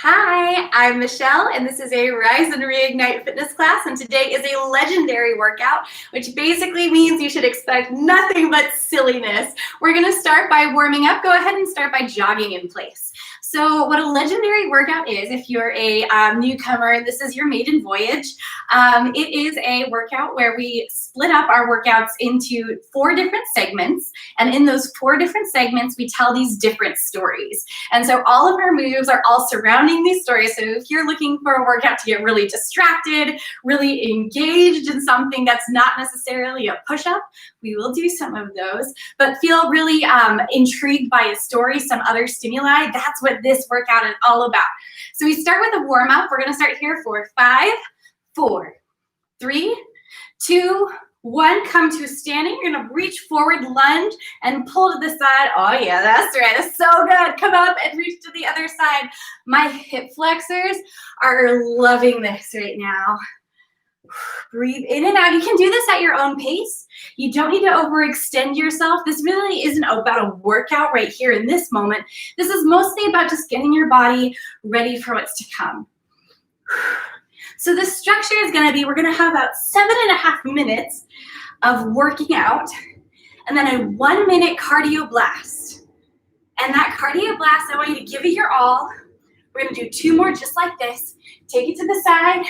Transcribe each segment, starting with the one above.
Hi, I'm Michelle, and this is a Rise and Reignite fitness class, and today is a legendary workout, which basically means you should expect nothing but silliness. We're going to start by warming up. Go ahead and start by jogging in place. So what a legendary workout is, if you're a newcomer and this is your maiden voyage, it is a workout where we split up our workouts into 4 different segments, and in those 4 different segments, we tell these different stories. And so all of our moves are all surrounding these stories. So if you're looking for a workout to get really distracted, really engaged in something that's not necessarily a push-up, we will do some of those, but feel really intrigued by a story, some other stimuli, that's what this workout is all about. So we start with a warm-up. We're gonna start here for 5, 4, 3, 2, 1, come to standing. You're gonna reach forward, lunge, and pull to the side. Oh yeah, that's right, that's so good. Come up and reach to the other side. My hip flexors are loving this right now. Breathe in and out. You can do this at your own pace. You don't need to overextend yourself. This really isn't about a workout right here in this moment. This is mostly about just getting your body ready for what's to come. So the structure is going to be, we're going to have about 7.5 minutes of working out, and then a 1-minute cardio blast. And that cardio blast, I want you to give it your all. We're going to do 2 more just like this. Take it to the side,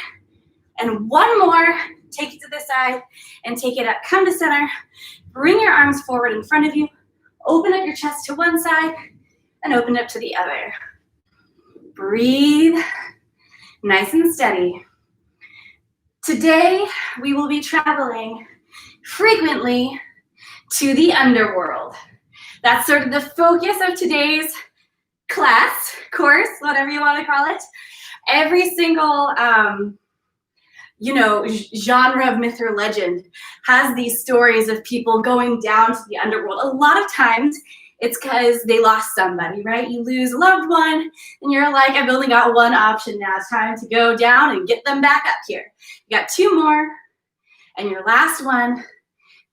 and 1 more. Take it to the side, and take it up. Come to center. Bring your arms forward in front of you. Open up your chest to one side, and open up to the other. Breathe, nice and steady. Today, we will be traveling frequently to the underworld. That's sort of the focus of today's class, course, whatever you want to call it. Every single, genre of myth or legend has these stories of people going down to the underworld. A lot of times, it's because they lost somebody, right? You lose a loved one, and you're like, I've only got one option now. It's time to go down and get them back up here. You got 2 more, and your last one,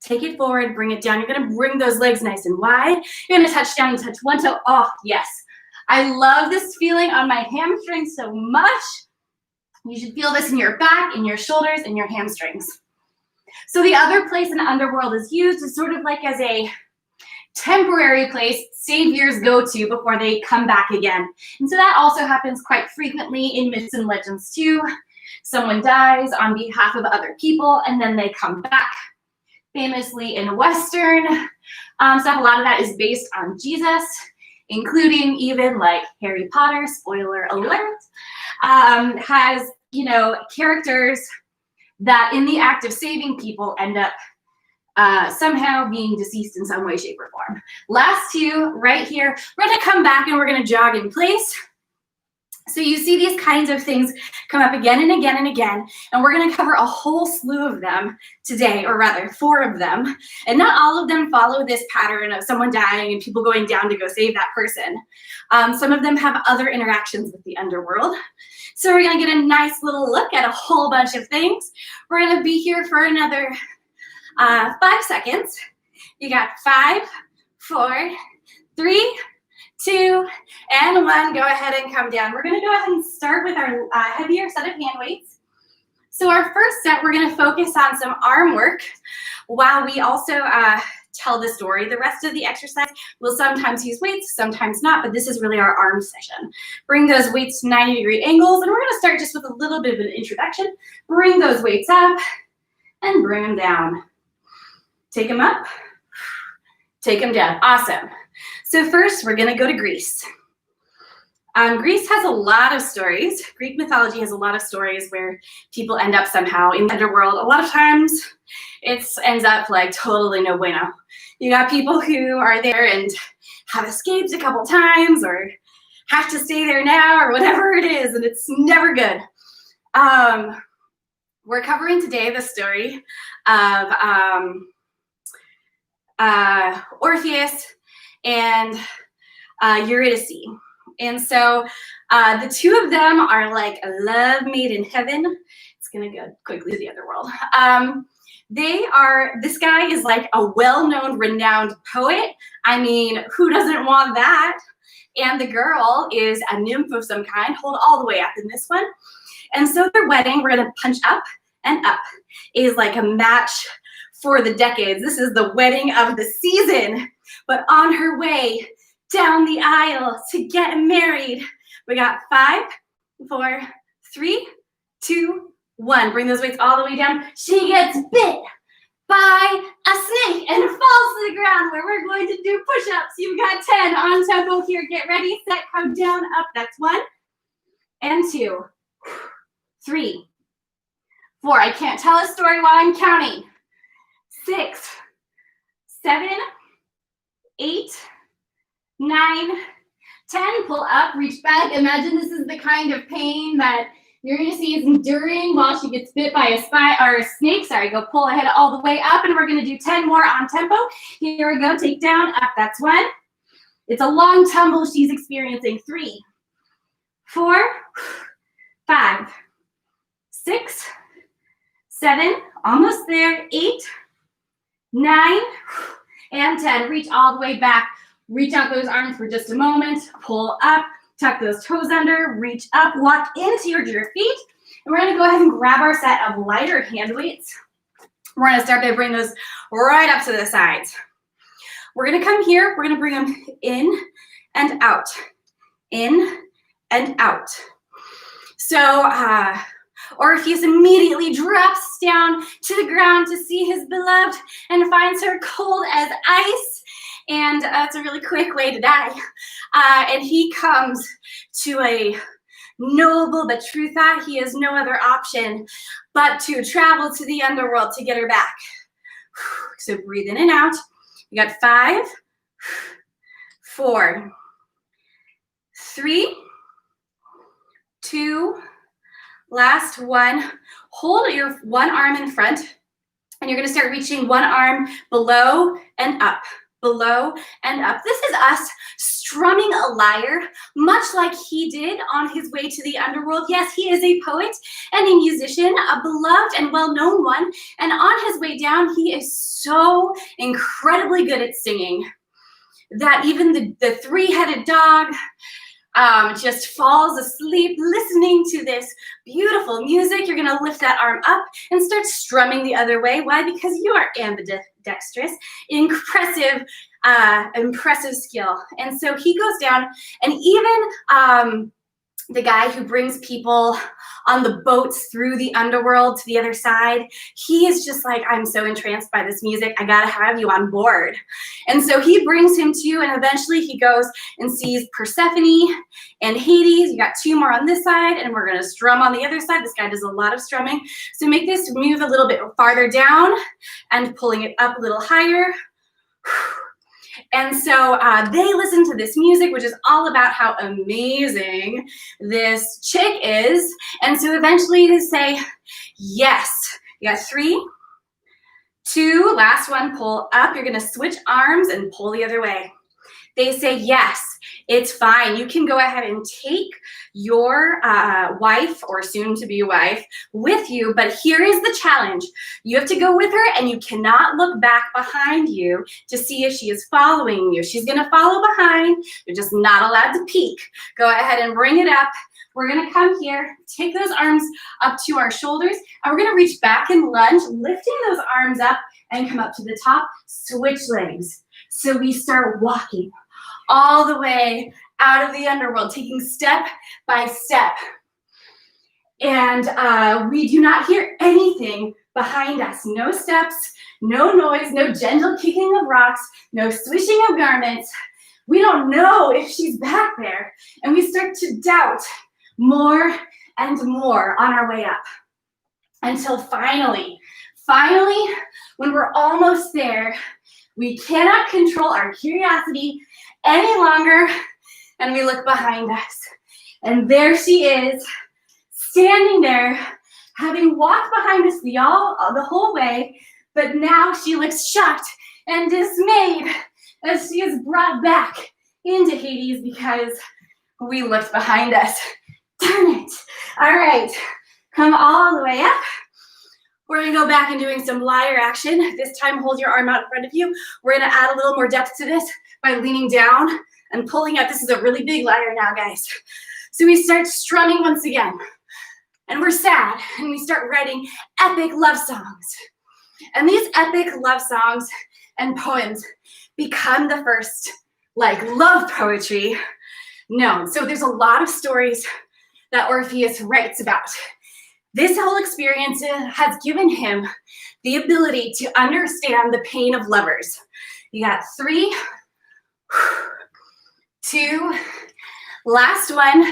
take it forward, bring it down. You're gonna bring those legs nice and wide. You're gonna touch down and touch one toe. Oh, yes. I love this feeling on my hamstrings so much. You should feel this in your back, in your shoulders, and your hamstrings. So the other place in underworld is used is sort of like as a temporary place saviors go to before they come back again. And so that also happens quite frequently in myths and legends too. Someone dies on behalf of other people, and then they come back. Famously in Western stuff, a lot of that is based on Jesus, including even like Harry Potter, spoiler alert, has, characters that in the act of saving people end up somehow being deceased in some way, shape, or form. Last 2 right here, we're gonna come back and we're gonna jog in place. So you see these kinds of things come up again and again and again, and we're gonna cover a whole slew of them today, or rather 4 of them. And not all of them follow this pattern of someone dying and people going down to go save that person. Some of them have other interactions with the underworld. So we're gonna get a nice little look at a whole bunch of things. We're gonna be here for another 5 seconds. You got 5, 4, 3, 2, and 1. Go ahead and come down. We're gonna go ahead and start with our heavier set of hand weights. So our first set, we're gonna focus on some arm work while we also tell the story. The rest of the exercise, we'll sometimes use weights, sometimes not, but this is really our arm session. Bring those weights to 90-degree angles, and we're gonna start just with a little bit of an introduction. Bring those weights up and bring them down. Take them up, take them down. Awesome. So first, we're gonna go to Greece. Greece has a lot of stories. Greek mythology has a lot of stories where people end up somehow in the underworld. A lot of times, it ends up like totally no bueno. You got people who are there and have escaped a couple times or have to stay there now or whatever it is, and it's never good. We're covering today the story of Orpheus and Eurydice. And so the 2 of them are like a love made in heaven. It's gonna go quickly to the other world. This guy is like a well-known, renowned poet. I mean, who doesn't want that? and the girl is a nymph of some kind. Hold all the way up in this one. And so their wedding, we're gonna punch up and up, is like a match for the decades. This is the wedding of the season. But on her way down the aisle to get married, we got 5, 4, 3, 2, 1. Bring those weights all the way down. She gets bit by a snake and falls to the ground where we're going to do push-ups. You've got 10 on tempo here. Get ready, set, count down, up. That's 1 and 2, 3, 4. I can't tell a story while I'm counting. 6, 7, 8, 9, 10. Pull up, reach back. Imagine this is the kind of pain that you're going to see is enduring while she gets bit by a snake. Sorry, go pull ahead all the way up, and we're going to do 10 more on tempo. Here we go. Take down, up. That's 1. It's a long tumble she's experiencing. 3, 4, 5, 6, 7. Almost there. 8, 9, and 10. Reach all the way back. Reach out those arms for just a moment. Pull up. Tuck those toes under, reach up, walk into your feet. And we're gonna go ahead and grab our set of lighter hand weights. We're gonna start by bringing those right up to the sides. We're gonna come here, we're gonna bring them in and out, in and out. So, Orpheus immediately drops down to the ground to see his beloved and finds her cold as ice. And it's a really quick way to die. And he comes to a noble but true thought. He has no other option but to travel to the underworld to get her back. So breathe in and out. You got 5, 4, 3, 2, last 1. Hold your one arm in front, and you're gonna start reaching one arm below and up. Below and up. This is us strumming a lyre, much like he did on his way to the underworld. Yes, he is a poet and a musician, a beloved and well-known one. And on his way down, he is so incredibly good at singing that even the three-headed dog just falls asleep listening to this beautiful music. You're gonna lift that arm up and start strumming the other way. Why? Because you are ambidextrous. Impressive skill. And so he goes down, and even the guy who brings people on the boats through the underworld to the other side, he is just like, I'm so entranced by this music, I gotta have you on board. And so he brings him to, and eventually he goes and sees Persephone and Hades. You got 2 more on this side, and we're gonna strum on the other side. This guy does a lot of strumming. So make this move a little bit farther down and pulling it up a little higher. And so they listen to this music, which is all about how amazing this chick is. And so eventually they say, yes. You got 3, 2, last one, pull up. You're gonna switch arms and pull the other way. They say, yes, it's fine. You can go ahead and take your wife or soon-to-be wife with you, but here is the challenge. You have to go with her, and you cannot look back behind you to see if she is following you. She's gonna follow behind. You're just not allowed to peek. Go ahead and bring it up. We're gonna come here, take those arms up to our shoulders, and we're gonna reach back and lunge, lifting those arms up and come up to the top, switch legs. So we start walking all the way out of the underworld, taking step by step. And we do not hear anything behind us. No steps, no noise, no gentle kicking of rocks, no swishing of garments. We don't know if she's back there. And we start to doubt more and more on our way up. Until finally, when we're almost there, we cannot control our curiosity any longer, and we look behind us. And there she is, standing there, having walked behind us the whole way, but now she looks shocked and dismayed as she is brought back into Hades because we looked behind us. Darn it. All right, come all the way up. We're gonna go back and doing some lyre action. This time, hold your arm out in front of you. We're gonna add a little more depth to this by leaning down and pulling out. This is a really big lyre now, guys. So we start strumming once again. And we're sad, and we start writing epic love songs. And these epic love songs and poems become the first, like, love poetry known. So there's a lot of stories that Orpheus writes about. This whole experience has given him the ability to understand the pain of lovers. You got 3, 2, last one.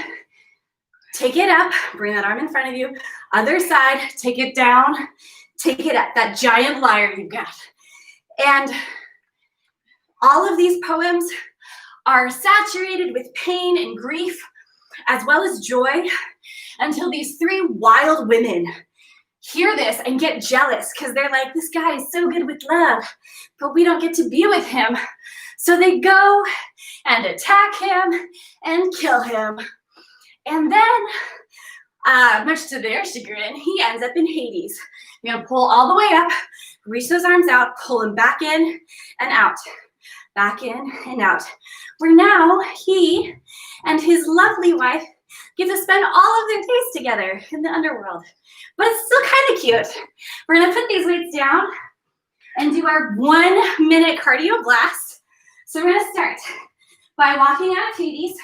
Take it up, bring that arm in front of you. Other side, take it down, take it up, that giant lyre you've got. And all of these poems are saturated with pain and grief, as well as joy, until these 3 wild women hear this and get jealous because they're like, this guy is so good with love, but we don't get to be with him. So they go and attack him and kill him. And then, much to their chagrin, he ends up in Hades. You're gonna pull all the way up, reach those arms out, pull him back in and out, back in and out. Where now he and his lovely wife get to spend all of their days together in the underworld. But it's still kind of cute. We're gonna put these weights down and do our 1-minute cardio blast. So we're gonna start by walking out of Hades.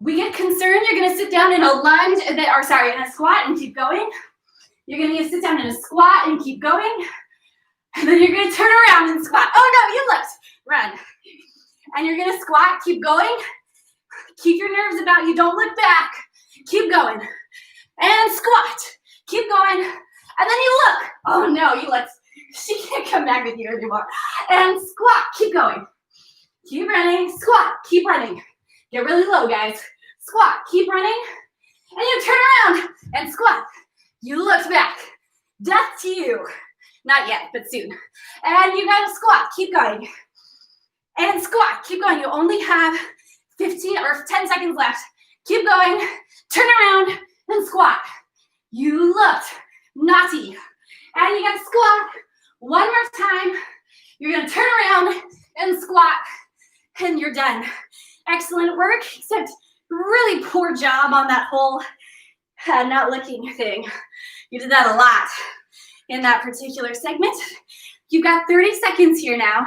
We get concerned, you're gonna sit down in a lunge, in a squat and keep going. You're gonna sit down in a squat and keep going. And then you're gonna turn around and squat. Oh no, you left, run. And you're gonna squat, keep going. Keep your nerves about you, don't look back. Keep going. And squat, keep going. And then you look. Oh no, you left. She can't come back with you anymore. And squat, keep going. Keep running, squat, keep running. Get really low, guys. Squat, keep running. And you turn around and squat. You looked back. Death to you. Not yet, but soon. And you gotta squat, keep going. And squat, keep going. You only have 15 or 10 seconds left. Keep going, turn around and squat. You looked naughty. And you gotta squat one more time. You're gonna turn around and squat and you're done. Excellent work, except really poor job on that whole not looking thing. You did that a lot in that particular segment. You've got 30 seconds here now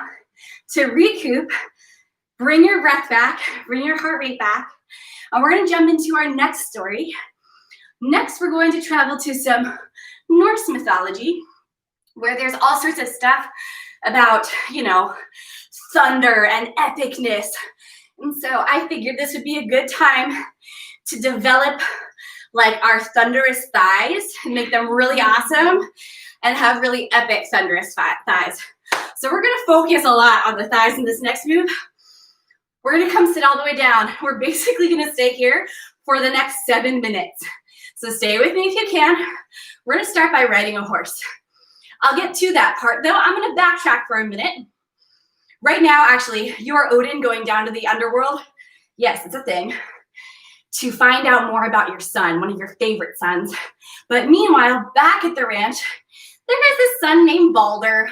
to recoup, bring your breath back, bring your heart rate back, and we're gonna jump into our next story. Next, we're going to travel to some Norse mythology, where there's all sorts of stuff about, thunder and epicness. And so I figured this would be a good time to develop like our thunderous thighs and make them really awesome and have really epic thunderous thighs. So we're gonna focus a lot on the thighs in this next move. We're gonna come sit all the way down. We're basically gonna stay here for the next 7 minutes. So stay with me if you can. We're gonna start by riding a horse. I'll get to that part though. I'm gonna backtrack for a minute. Right now, actually, you are Odin going down to the underworld. Yes, it's a thing. To find out more about your son, one of your favorite sons. But meanwhile, back at the ranch, there is this son named Balder.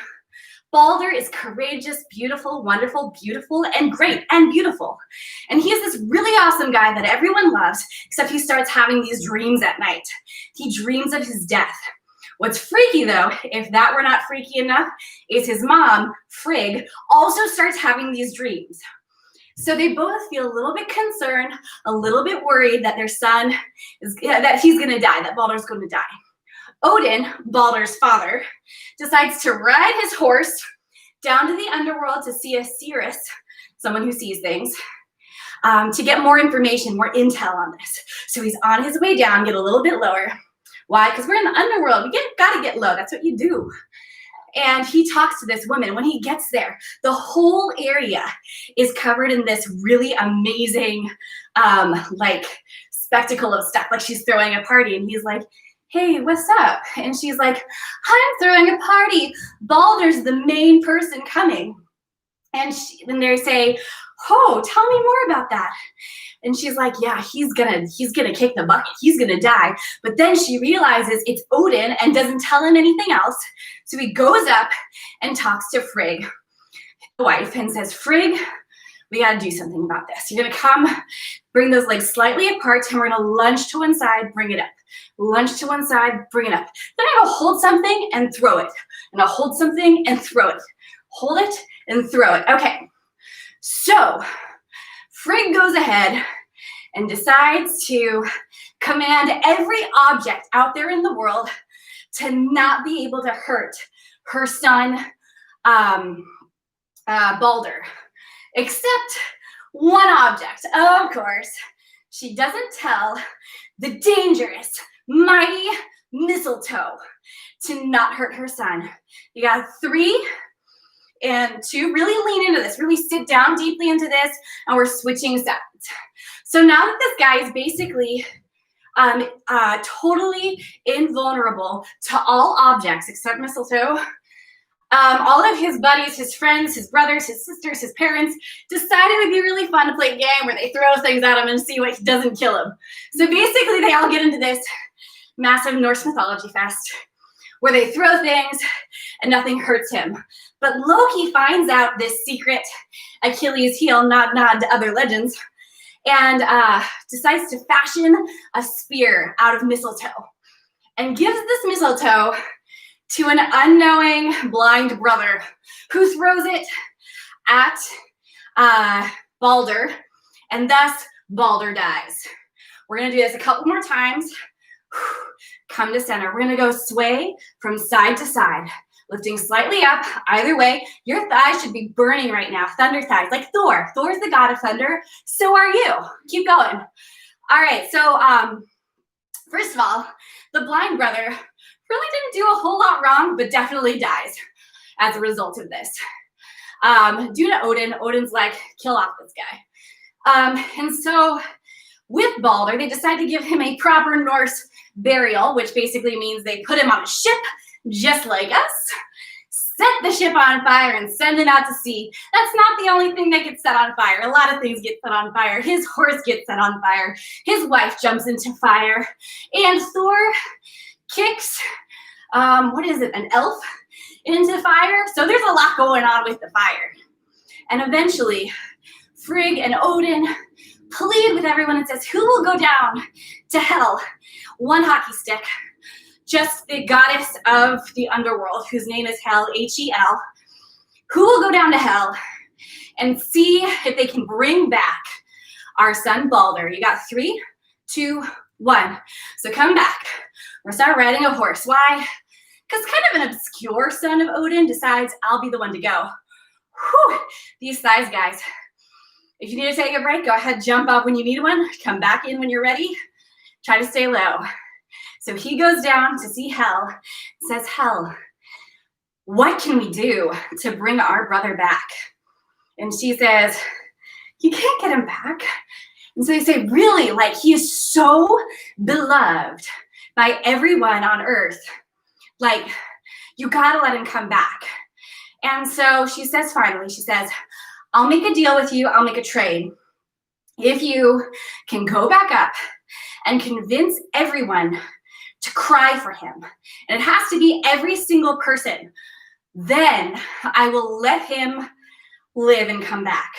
Balder is courageous, beautiful, wonderful, beautiful, and great, and beautiful. And he is this really awesome guy that everyone loves, except he starts having these dreams at night. He dreams of his death. What's freaky though, if that were not freaky enough, is his mom, Frigg, also starts having these dreams. So they both feel a little bit concerned, a little bit worried that their son that he's gonna die, that Balder's gonna die. Odin, Balder's father, decides to ride his horse down to the underworld to see a seeress, someone who sees things, to get more information, more intel on this. So he's on his way down, get a little bit lower. Why? Because we're in the underworld. We gotta get low. That's what you do. And he talks to this woman. When he gets there, the whole area is covered in this really amazing, spectacle of stuff. Like she's throwing a party, and he's like, "Hey, what's up?" And she's like, "I'm throwing a party. Balder's the main person coming." And then they say, "Oh, tell me more about that." And she's like, "Yeah, he's gonna kick the bucket. He's gonna die." But then she realizes it's Odin and doesn't tell him anything else. So he goes up and talks to Frigg, the wife, and says, "Frigg, We gotta do something about this. You're gonna come, bring those legs slightly apart, and we're gonna lunge to one side, bring it up. Lunge to one side, bring it up. Then I'm gonna hold something and throw it. And I'll hold something and throw it. Hold it and throw it. Okay, so Frigg goes ahead and decides to command every object out there in the world to not be able to hurt her son, Balder, except one object. Of course, she doesn't tell the dangerous, mighty mistletoe to not hurt her son. You got 3 and 2. Really lean into this. Really sit down deeply into this, and we're switching sides. So now that this guy is basically totally invulnerable to all objects except mistletoe, all of his buddies, his friends, his brothers, his sisters, his parents decided it would be really fun to play a game where they throw things at him and see what doesn't kill him. So basically they all get into this massive Norse mythology fest where they throw things and nothing hurts him. But Loki finds out this secret Achilles heel, nod to other legends, and decides to fashion a spear out of mistletoe and gives this mistletoe to an unknowing blind brother who throws it at Balder, and thus Balder dies. We're gonna do this a couple more times. Come to center. We're gonna go sway from side to side, lifting slightly up. Either way, your thighs should be burning right now. Thunder thighs, like Thor. Thor's the god of thunder. So are you. Keep going. All right, so first of all, the blind brother really didn't do a whole lot wrong, but definitely dies as a result of this. Due to Odin's like, kill off this guy. And so with Balder, they decided to give him a proper Norse burial, which basically means they put him on a ship, just like us, set the ship on fire and send it out to sea. That's not the only thing that gets set on fire. A lot of things get set on fire. His horse gets set on fire. His wife jumps into fire. And Thor kicks, an elf into fire. So there's a lot going on with the fire. And eventually, Frigg and Odin plead with everyone and says, who will go down to hell? One hockey stick. Just the goddess of the underworld, whose name is Hel, H-E-L, who will go down to hell and see if they can bring back our son Balder. You got 3, 2, 1. So come back. We're gonna start riding a horse. Why? Because kind of an obscure son of Odin decides I'll be the one to go. Whew, these thighs, guys. If you need to take a break, go ahead, jump up when you need one. Come back in when you're ready. Try to stay low. So he goes down to see Hel, says, Hel, what can we do to bring our brother back? And she says, you can't get him back. And so they say, really? Like, he is so beloved by everyone on earth. Like, you gotta let him come back. And so she says, finally, she says, I'll make a deal with you. I'll make a trade. If you can go back up and convince everyone to cry for him, and it has to be every single person, then I will let him live and come back.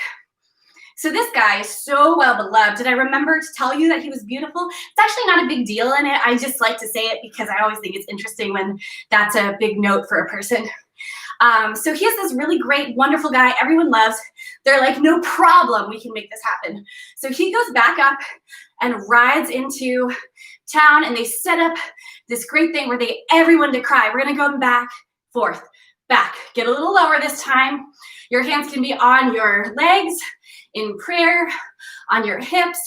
So this guy is so well beloved. Did I remember to tell you that he was beautiful? It's actually not a big deal in it. I just like to say it because I always think it's interesting when that's a big note for a person. So he has this really great, wonderful guy everyone loves. They're like, no problem, we can make this happen. So he goes back up and rides into town, and they set up this great thing where they get everyone to cry. We're gonna go back, forth, back. Get a little lower this time. Your hands can be on your legs, in prayer, on your hips,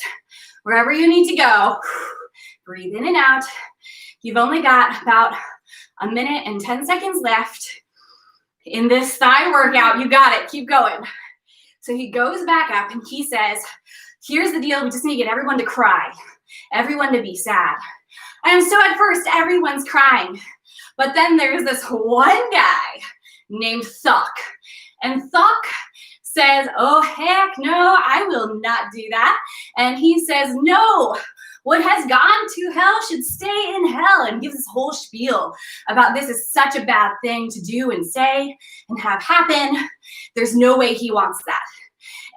wherever you need to go. Breathe in and out. You've only got about 1 minute and 10 seconds left in this thigh workout. You got it. Keep going. So he goes back up and he says, here's the deal. We just need to get everyone to cry, everyone to be sad. And so at first, everyone's crying. But then there's this one guy named Thok. And Thok says, oh, heck no, I will not do that. And he says, no, what has gone to hell should stay in hell, and gives this whole spiel about this is such a bad thing to do and say and have happen. There's no way he wants that.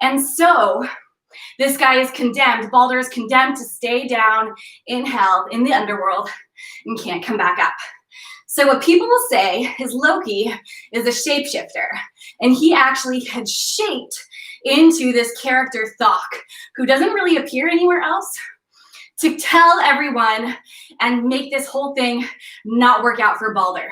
And so this guy is condemned. Balder is condemned to stay down in hell, in the underworld, and can't come back up. So what people will say is Loki is a shapeshifter, and he actually had shaped into this character Thok, who doesn't really appear anywhere else, to tell everyone and make this whole thing not work out for Balder.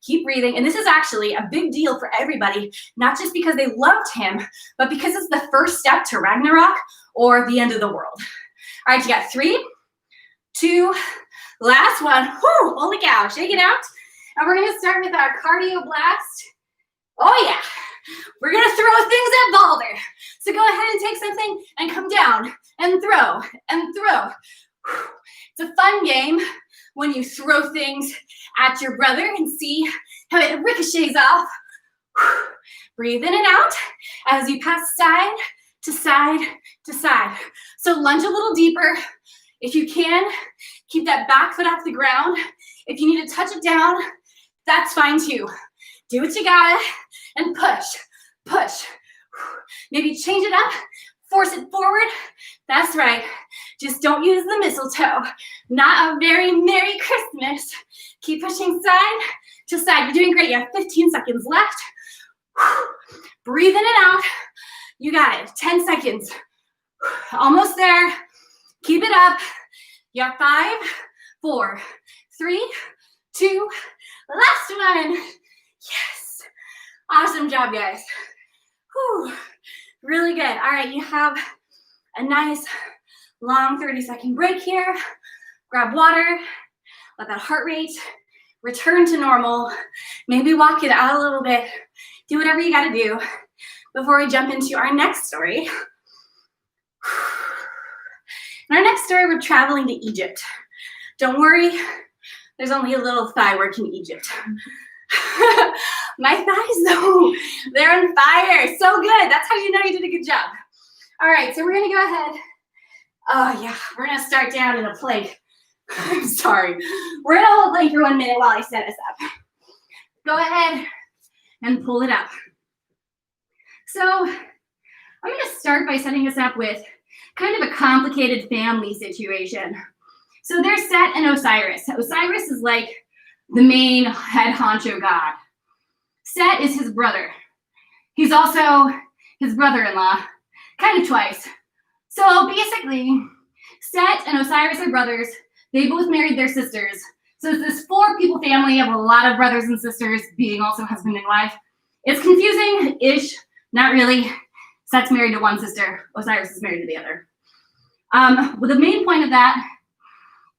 Keep breathing. And this is actually a big deal for everybody, not just because they loved him, but because it's the first step to Ragnarok, or the end of the world. All right, you got 3, 2, last one. Whew, holy cow, shake it out. And we're gonna start with our cardio blast. Oh yeah, we're gonna throw things at Balder. So go ahead and take something and come down and throw and throw. It's a fun game when you throw things at your brother and see how it ricochets off. Breathe in and out as you pass side to side to side. So lunge a little deeper. If you can, keep that back foot off the ground. If you need to touch it down, that's fine too. Do what you gotta and push, push. Maybe change it up, force it forward. That's right. Just don't use the mistletoe. Not a very Merry Christmas. Keep pushing side to side. You're doing great. You have 15 seconds left. Breathe in and out. You got it. 10 seconds. Almost there. Keep it up. You got 5, 4, 3, 2. Last one. Yes. Awesome job, guys. Whew. Really good. All right, you have a nice long 30-second break here. Grab water. Let that heart rate return to normal. Maybe walk it out a little bit. Do whatever you got to do before we jump into our next story. In our next story, we're traveling to Egypt. Don't worry, there's only a little thigh work in Egypt. My thighs, though, they're on fire. So good. That's how you know you did a good job. All right, so we're going to go ahead. Oh, yeah, we're going to start down in a plank. I'm sorry. We're going to hold plank for 1 minute while I set us up. Go ahead and pull it up. So I'm going to start by setting us up with kind of a complicated family situation. So there's Set and Osiris. Osiris is like the main head honcho god. Set is his brother. He's also his brother-in-law, kind of twice. So basically, Set and Osiris are brothers. They both married their sisters. So it's this 4-people family of a lot of brothers and sisters being also husband and wife. It's confusing-ish, not really. Set's married to one sister. Osiris is married to the other. Well, the main point of that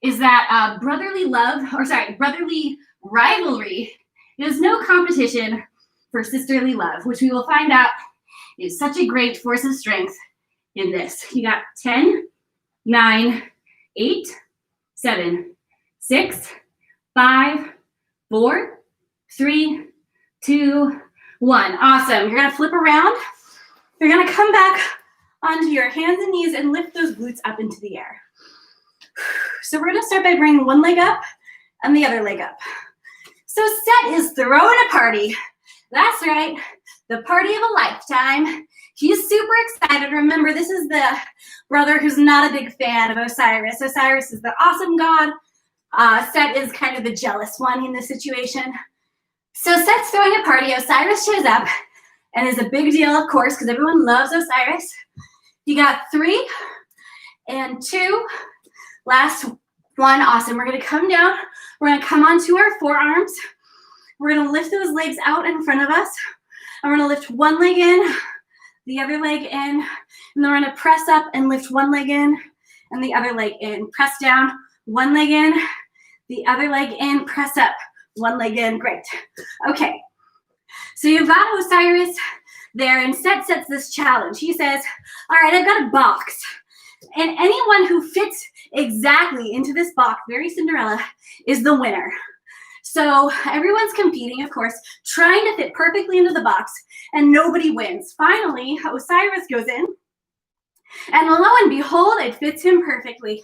is that brotherly rivalry is no competition for sisterly love, which we will find out is such a great force of strength in this. You got 10, 9, 8, 7, 6, 5, 4, 3, 2, 1. Awesome. You're going to flip around. You're going to come back onto your hands and knees and lift those glutes up into the air. So we're going to start by bringing one leg up and the other leg up. So Set is throwing a party. That's right, the party of a lifetime. He's super excited. Remember, this is the brother who's not a big fan of Osiris. Osiris is the awesome god. Set is kind of the jealous one in this situation. So Set's throwing a party. Osiris shows up and is a big deal, of course, because everyone loves Osiris. You got 3 and 2. Last one. Awesome. We're going to come down. We're going to come onto our forearms. We're going to lift those legs out in front of us. And we're going to lift one leg in, the other leg in, and then we're going to press up and lift one leg in and the other leg in. Press down, one leg in, the other leg in, press up, one leg in. Great. Okay. So you've got Osiris there, and Set sets this challenge. He says, all right, I've got a box. And anyone who fits exactly into this box, very Cinderella, is the winner. So everyone's competing, of course, trying to fit perfectly into the box, and nobody wins. Finally, Osiris goes in, and lo and behold, it fits him perfectly.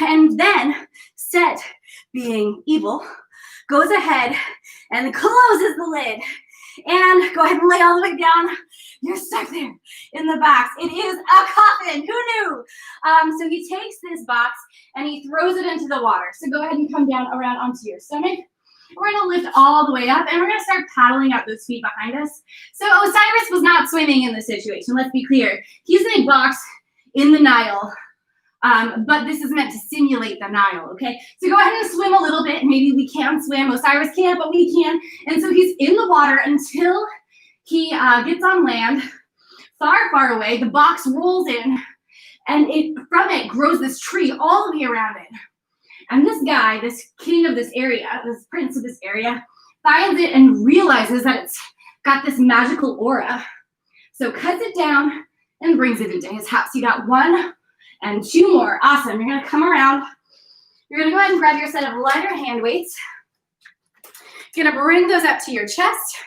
And then Set, being evil, goes ahead and closes the lid. And go ahead and lay all the way down. You're stuck there in the box. It is a coffin. Who knew? So he takes this box and he throws it into the water. So go ahead and come down around onto your stomach. We're going to lift all the way up, and we're going to start paddling out those feet behind us. So Osiris was not swimming in this situation. Let's be clear. He's in a box in the Nile, but this is meant to simulate the Nile, okay? So go ahead and swim a little bit. Maybe we can swim. Osiris can't, but we can. And so he's in the water until he gets on land, far, far away. The box rolls in, and from it grows this tree all the way around it. And this guy, this king of this area, this prince of this area, finds it and realizes that it's got this magical aura. So cuts it down and brings it into his house. You got 1 and 2 more. Awesome. You're going to come around. You're going to go ahead and grab your set of lighter hand weights. You're going to bring those up to your chest.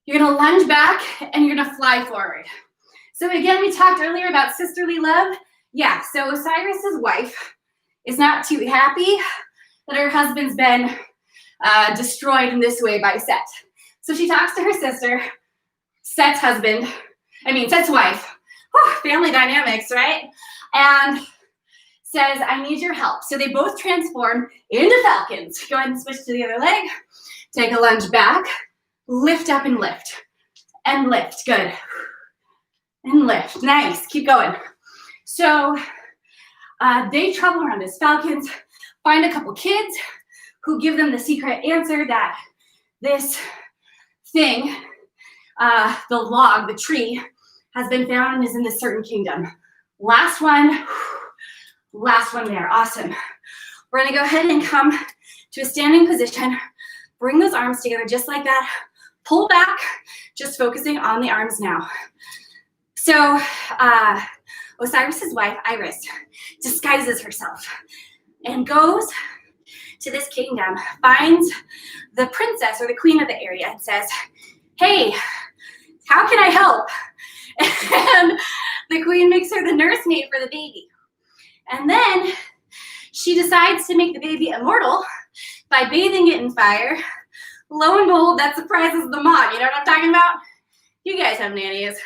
You're going to lunge back, and you're going to fly forward. So again, we talked earlier about sisterly love. Yeah, so Osiris's wife is not too happy that her husband's been destroyed in this way by Set. So she talks to her sister, Set's wife. Whew, family dynamics, right? And says, I need your help. So they both transform into falcons. Go ahead and switch to the other leg. Take a lunge back. Lift up and lift. And lift. Good. And lift. Nice. Keep going. So they travel around as falcons, find a couple kids who give them the secret answer that this thing, the log, the tree, has been found and is in this certain kingdom. Last one there. Awesome. We're going to go ahead and come to a standing position. Bring those arms together just like that. Pull back, just focusing on the arms now. So Osiris's wife, Iris, disguises herself and goes to this kingdom, finds the princess or the queen of the area and says, hey, how can I help? And the queen makes her the nursemaid for the baby. And then she decides to make the baby immortal by bathing it in fire. Lo and behold, that surprises the mom. You know what I'm talking about? You guys have nannies.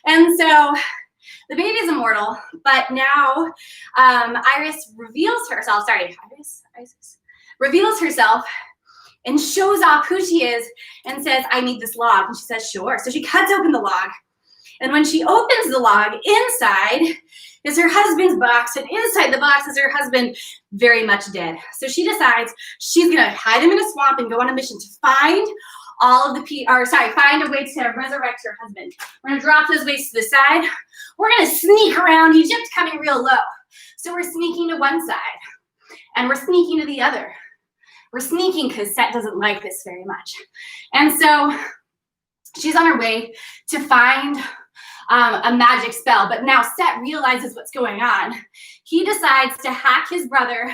And so the baby's immortal, but now Iris reveals herself and shows off who she is and says, I need this log. And she says, sure. So she cuts open the log. And when she opens the log, inside is her husband's box, and inside the box is her husband very much dead. So she decides she's gonna hide him in a swamp and go on a mission to find find a way to resurrect her husband. We're gonna drop those weights to the side. We're gonna sneak around Egypt, coming real low. So we're sneaking to one side, and we're sneaking to the other. We're sneaking because Set doesn't like this very much. And so she's on her way to find a magic spell, but now Set realizes what's going on. He decides to hack his brother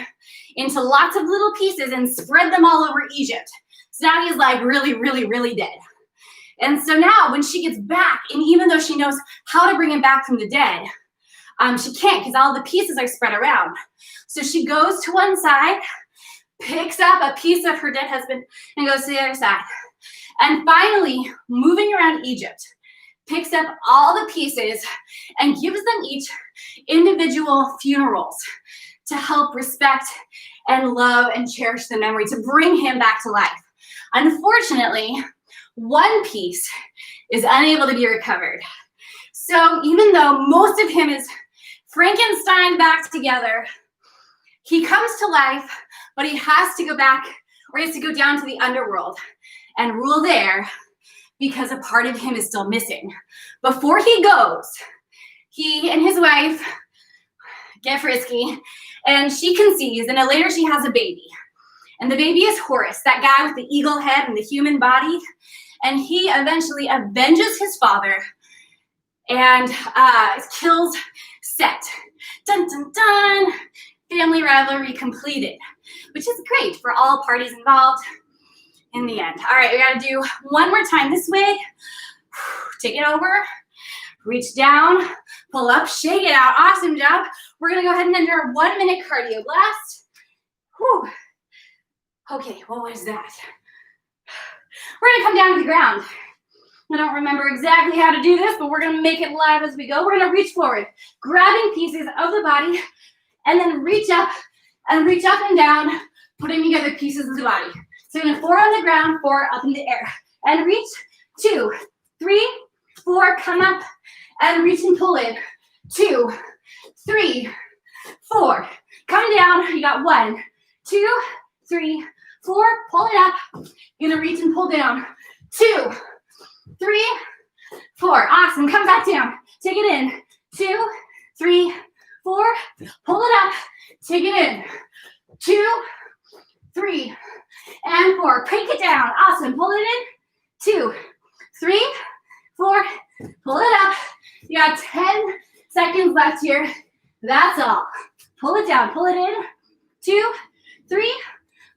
into lots of little pieces and spread them all over Egypt. So now he's like really, really, really dead. And so now when she gets back, and even though she knows how to bring him back from the dead, she can't because all the pieces are spread around. So she goes to one side, picks up a piece of her dead husband, and goes to the other side. And finally, moving around Egypt, picks up all the pieces and gives them each individual funerals to help respect and love and cherish the memory, to bring him back to life. Unfortunately, one piece is unable to be recovered. So even though most of him is Frankenstein back together, he comes to life, but he has to go back, or he has to go down to the underworld and rule there because a part of him is still missing. Before he goes, he and his wife get frisky, and she conceives, and then later she has a baby. And the baby is Horus, that guy with the eagle head and the human body. And he eventually avenges his father and kills Set. Dun, dun, dun. Family rivalry completed, which is great for all parties involved in the end. All right, we gotta do one more time this way. Take it over, reach down, pull up, shake it out. Awesome job. We're gonna go ahead and enter our 1 minute cardio blast. Whew. Okay, what was that? We're gonna come down to the ground. I don't remember exactly how to do this, but we're gonna make it live as we go. We're gonna reach forward, grabbing pieces of the body, and then reach up and down, putting together pieces of the body. So you're gonna 4 on the ground, 4 up in the air. And reach, 2, 3, 4, come up, and reach and pull in. 2, 3, 4, come down. You got 1, 2, 3, 4, pull it up. You're gonna reach and pull down. 2, 3, 4, awesome, come back down. Take it in, 2, 3, 4, pull it up, take it in, 2, 3, and 4, crank it down, awesome, pull it in, 2, 3, 4, pull it up. You got 10 seconds left here, that's all. Pull it down, pull it in, 2, 3,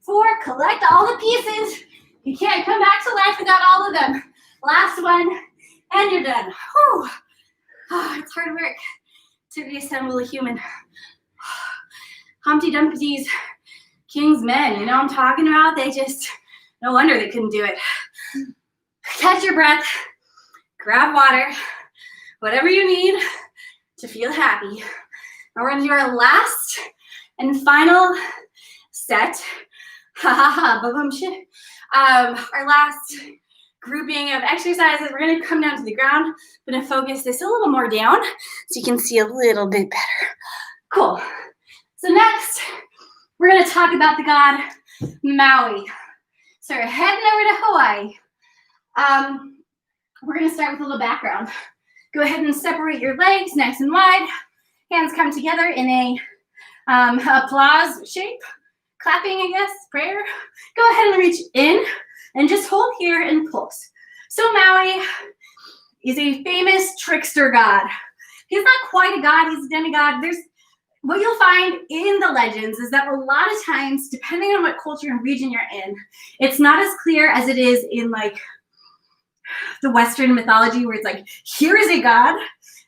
4, collect all the pieces. You can't come back to life without all of them. Last one, and you're done. Whew. Oh, it's hard work to reassemble a human. Humpty Dumpty's King's men, you know what I'm talking about? They just, no wonder they couldn't do it. Catch your breath, grab water, whatever you need to feel happy. Now we're gonna do our last and final set. Our last grouping of exercises. We're gonna come down to the ground. I'm gonna focus this a little more down so you can see a little bit better. Cool. So next, we're gonna talk about the god Maui. So we're heading over to Hawaii. We're gonna start with a little background. Go ahead and separate your legs nice and wide. Hands come together in a applause shape. Clapping, I guess, prayer. Go ahead and reach in and just hold here and pulse. So Maui is a famous trickster god. He's not quite a god, he's a demigod. What you'll find in the legends is that a lot of times, depending on what culture and region you're in, it's not as clear as it is in like the Western mythology where it's like, here is a god,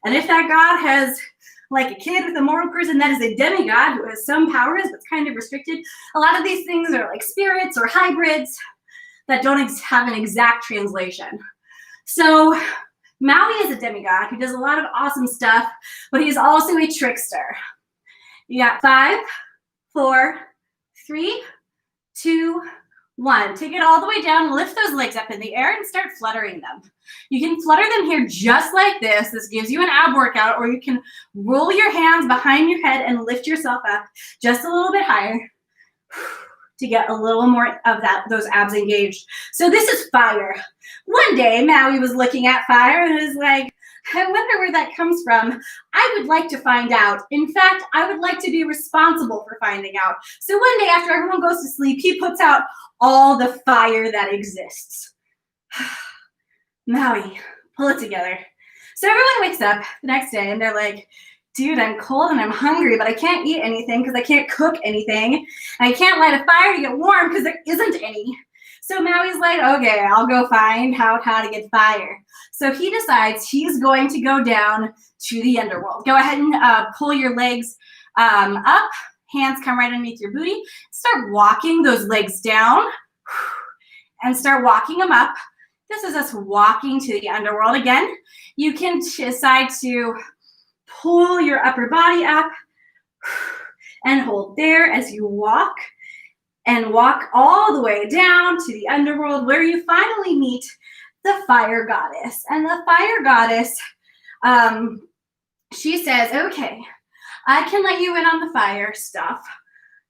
and if that god has like a kid with a mortal person, that is a demigod who has some powers but kind of restricted. A lot of these things are like spirits or hybrids that don't have an exact translation. So Maui is a demigod who does a lot of awesome stuff, but he's also a trickster. You got 5, 4, 3, 2, 1. Take it all the way down, lift those legs up in the air and start fluttering them. You can flutter them here just like this. This gives you an ab workout, or you can roll your hands behind your head and lift yourself up just a little bit higher to get a little more of those abs engaged. So this is fire. One day, Maui was looking at fire and was like, I wonder where that comes from. I would like to find out. In fact, I would like to be responsible for finding out. So one day after everyone goes to sleep, he puts out all the fire that exists. Maui, pull it together. So everyone wakes up the next day and they're like, dude, I'm cold and I'm hungry, but I can't eat anything because I can't cook anything. And I can't light a fire to get warm because there isn't any. So Maui's like, okay, I'll go find out how to get fire. So he decides he's going to go down to the underworld. Go ahead and pull your legs up. Hands come right underneath your booty. Start walking those legs down and start walking them up. This is us walking to the underworld again. You can decide to pull your upper body up and hold there as you walk. And walk all the way down to the underworld where you finally meet the fire goddess. And the fire goddess, she says, okay, I can let you in on the fire stuff.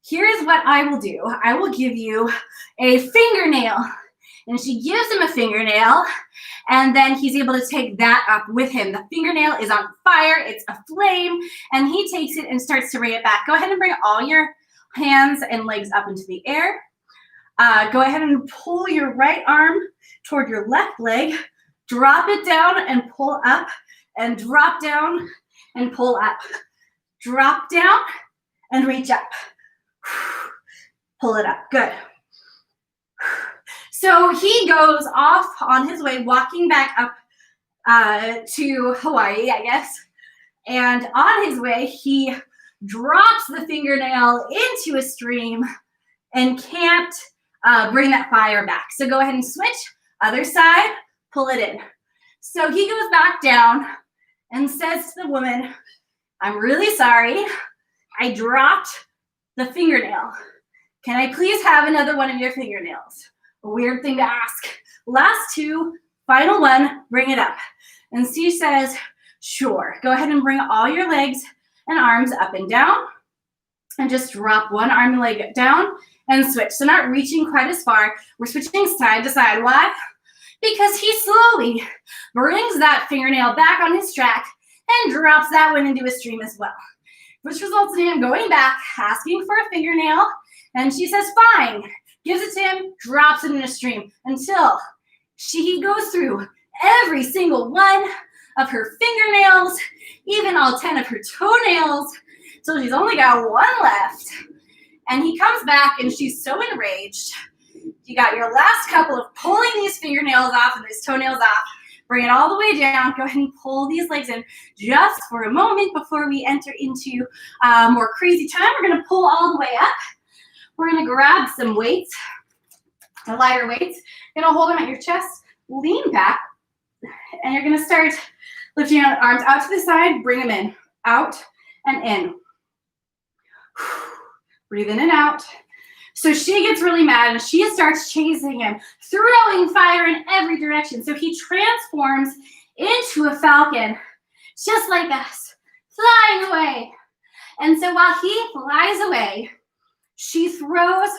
Here's what I will do. I will give you a fingernail. And she gives him a fingernail, and then he's able to take that up with him. The fingernail is on fire, it's aflame, and he takes it and starts to bring it back. Go ahead and bring all your hands and legs up into the air. Go ahead and pull your right arm toward your left leg. Drop it down and pull up, and drop down and pull up. Drop down and reach up. Pull it up. Good. So he goes off on his way, walking back up to Hawaii, I guess. And on his way, he drops the fingernail into a stream and can't bring that fire back. So go ahead and switch. Other side, pull it in. So he goes back down and says to the woman, I'm really sorry. I dropped the fingernail. Can I please have another one of your fingernails? A weird thing to ask. Last two, final one, bring it up. And she says, sure. Go ahead and bring all your legs and arms up and down. And just drop one arm and leg down and switch. So not reaching quite as far. We're switching side to side. Why? Because he slowly brings that fingernail back on his track and drops that one into a stream as well, which results in him going back, asking for a fingernail, and she says, fine, gives it to him, drops it in a stream until he goes through every single one of her fingernails, even all 10 of her toenails, so she's only got one left. And he comes back and she's so enraged. You got your last couple of pulling these fingernails off and these toenails off. Bring it all the way down. Go ahead and pull these legs in just for a moment before we enter into more crazy time. We're going to pull all the way up. We're going to grab some weights, lighter weights. You're going to hold them at your chest, lean back, and you're going to start lifting your arms out to the side. Bring them in, out and in. Breathe in and out. So she gets really mad and she starts chasing him, throwing fire in every direction. So he transforms into a falcon, just like us, flying away. And so while he flies away, she throws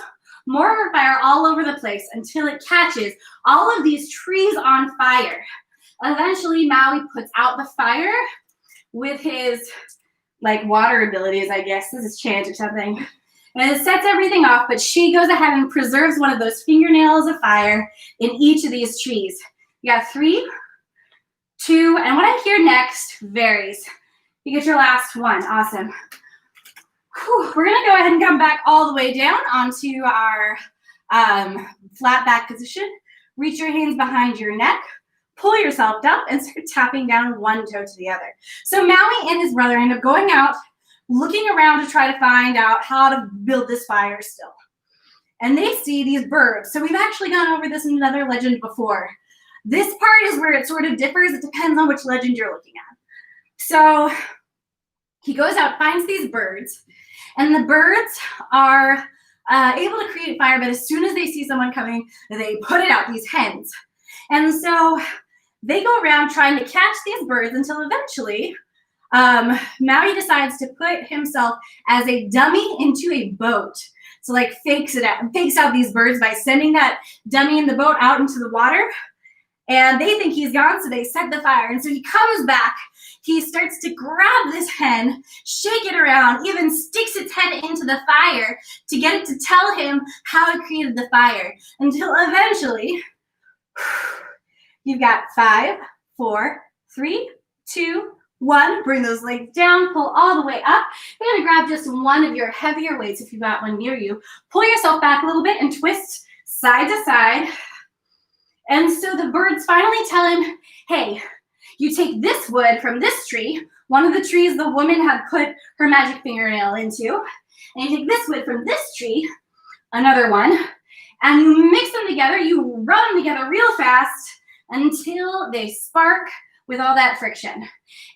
more of her fire all over the place until it catches all of these trees on fire. Eventually, Maui puts out the fire with his water abilities, I guess. This is chant or something. And it sets everything off, but she goes ahead and preserves one of those fingernails of fire in each of these trees. You got 3, 2, and what I hear next varies. You get your last one. Awesome. Whew. We're going to go ahead and come back all the way down onto our flat back position. Reach your hands behind your neck. Pull yourself up and start tapping down one toe to the other. So Maui and his brother end up going out, looking around to try to find out how to build this fire still. And they see these birds. So we've actually gone over this in another legend before. This part is where it sort of differs. It depends on which legend you're looking at. So he goes out, finds these birds, and the birds are able to create fire, but as soon as they see someone coming, they put it out, these hens. And so they go around trying to catch these birds until eventually Maui decides to put himself as a dummy into a boat. So fakes out these birds by sending that dummy in the boat out into the water. And they think he's gone, so they set the fire. And so he comes back. He starts to grab this hen, shake it around, even sticks its head into the fire to get it to tell him how it created the fire. Until eventually, you've got 5, 4, 3, 2, 1. Bring those legs down, pull all the way up. You're going to grab just one of your heavier weights if you've got one near you. Pull yourself back a little bit and twist side to side. And so the birds finally tell him, hey, you take this wood from this tree, one of the trees the woman had put her magic fingernail into, and you take this wood from this tree, another one, and you mix them together, you rub them together real fast until they spark with all that friction.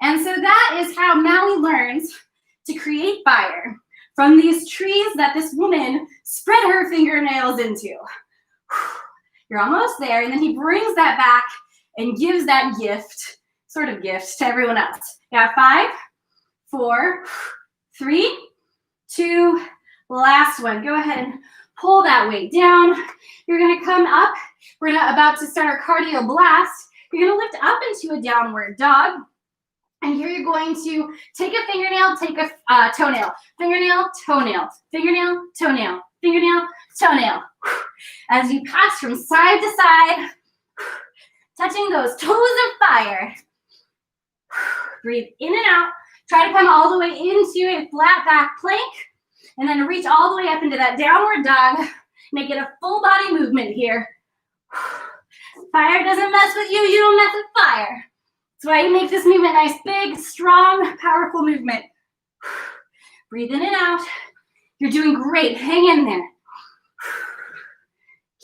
And so that is how Maui learns to create fire from these trees that this woman spread her fingernails into. You're almost there, and then he brings that back and gives that gift, sort of gift, to everyone else. You got 5, 4, 3, 2, last one. Go ahead and pull that weight down. You're gonna come up. We're about to start our cardio blast. You're gonna lift up into a downward dog. And here you're going to take a fingernail, take a toenail. Fingernail, toenail, fingernail, toenail, fingernail, toenail. As you pass from side to side, touching those toes of fire. Breathe in and out. Try to come all the way into a flat back plank. And then reach all the way up into that downward dog. Make it a full body movement here. Fire doesn't mess with you, you don't mess with fire. That's why you make this movement nice, big, strong, powerful movement. Breathe in and out. You're doing great. Hang in there.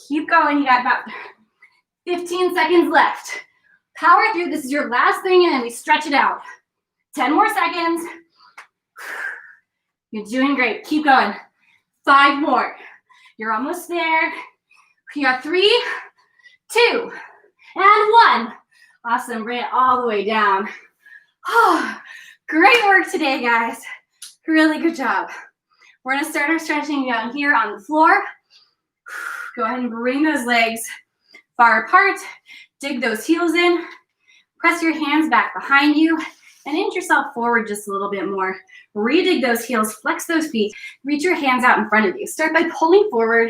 Keep going. You got about 15 seconds left. Power through. This is your last thing, and then we stretch it out. 10 more seconds. You're doing great. Keep going. 5 more. You're almost there. You got 3, 2, and 1. Awesome. Bring it all the way down. Oh, great work today, guys. Really good job. We're going to start our stretching down here on the floor. Go ahead and bring those legs far apart. Dig those heels in. Press your hands back behind you and inch yourself forward just a little bit more. Redig those heels, flex those feet. Reach your hands out in front of you. Start by pulling forward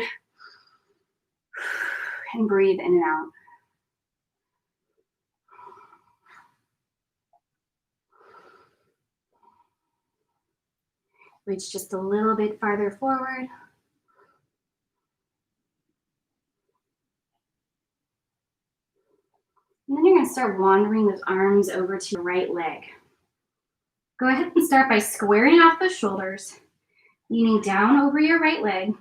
and breathe in and out. Reach just a little bit farther forward. And then you're going to start wandering those arms over to your right leg. Go ahead and start by squaring off those shoulders, leaning down over your right leg.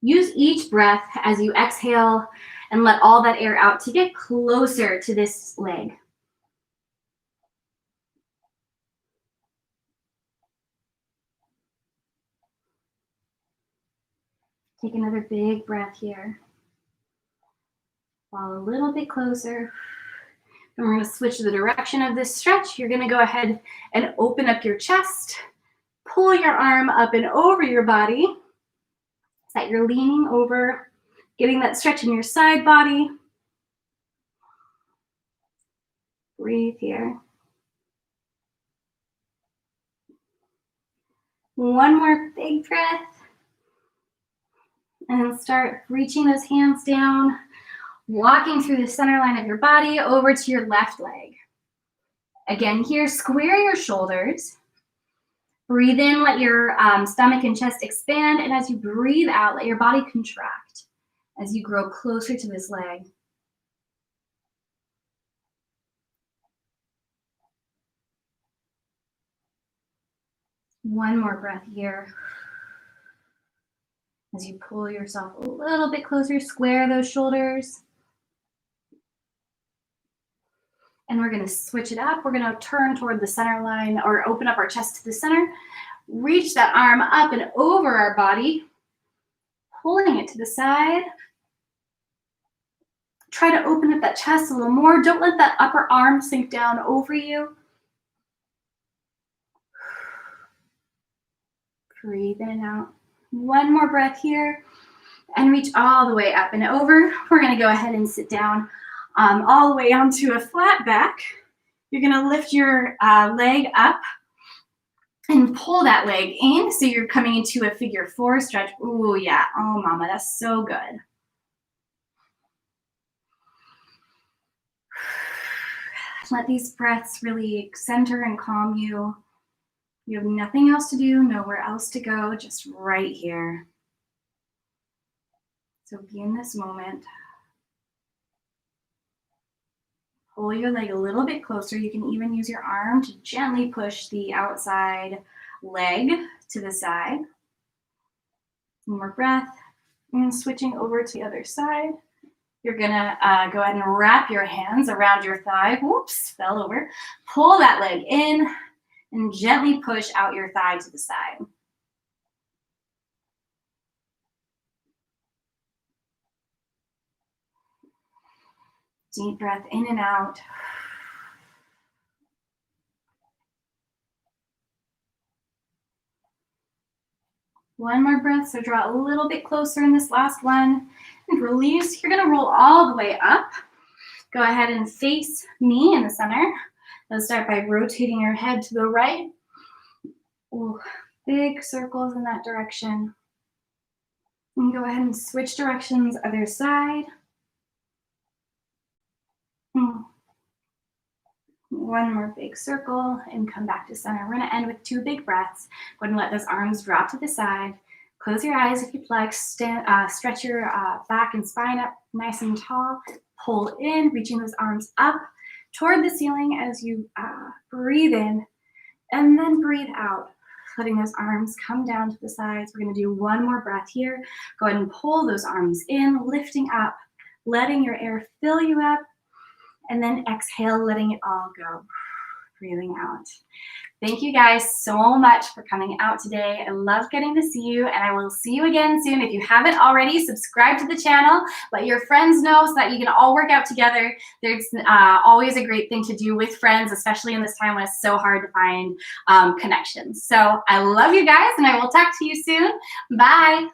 Use each breath as you exhale and let all that air out to get closer to this leg. Take another big breath here. Fall a little bit closer. And we're going to switch the direction of this stretch. You're going to go ahead and open up your chest. Pull your arm up and over your body so that you're leaning over, getting that stretch in your side body. Breathe here. One more big breath. And start reaching those hands down, walking through the center line of your body over to your left leg. Again, here, square your shoulders. Breathe in, let your stomach and chest expand, and as you breathe out, let your body contract as you grow closer to this leg. One more breath here. As you pull yourself a little bit closer, square those shoulders. And we're going to switch it up. We're going to turn toward the center line or open up our chest to the center. Reach that arm up and over our body, pulling it to the side. Try to open up that chest a little more. Don't let that upper arm sink down over you. Breathe in and out. One more breath here and reach all the way up and over. We're going to go ahead and sit down all the way onto a flat back. You're going to lift your leg up and pull that leg in so you're coming into a figure 4 stretch. Ooh, yeah. Oh, mama, that's so good. Let these breaths really center and calm you. You have nothing else to do, nowhere else to go, just right here. So be in this moment. Pull your leg a little bit closer. You can even use your arm to gently push the outside leg to the side. One more breath. And switching over to the other side. You're gonna go ahead and wrap your hands around your thigh. Whoops, fell over. Pull that leg in. And gently push out your thigh to the side. Deep breath in and out. One more breath, so draw a little bit closer in this last one. And release. You're gonna roll all the way up. Go ahead and face me in the center. Let's start by rotating your head to the right. Ooh, big circles in that direction. And go ahead and switch directions, other side. One more big circle and come back to center. We're going to end with 2 big breaths. Go ahead and let those arms drop to the side. Close your eyes if you'd like. Stretch your back and spine up nice and tall. Pull in, reaching those arms up toward the ceiling as you breathe in, and then breathe out, letting those arms come down to the sides. We're going to do one more breath here. Go ahead and pull those arms in, lifting up, letting your air fill you up. And then exhale, letting it all go. Breathing out. Thank you guys so much for coming out today. I love getting to see you, and I will see you again soon. If you haven't already, subscribe to the channel. Let your friends know so that you can all work out together. There's always a great thing to do with friends, especially in this time when it's so hard to find connections. So I love you guys, and I will talk to you soon. Bye.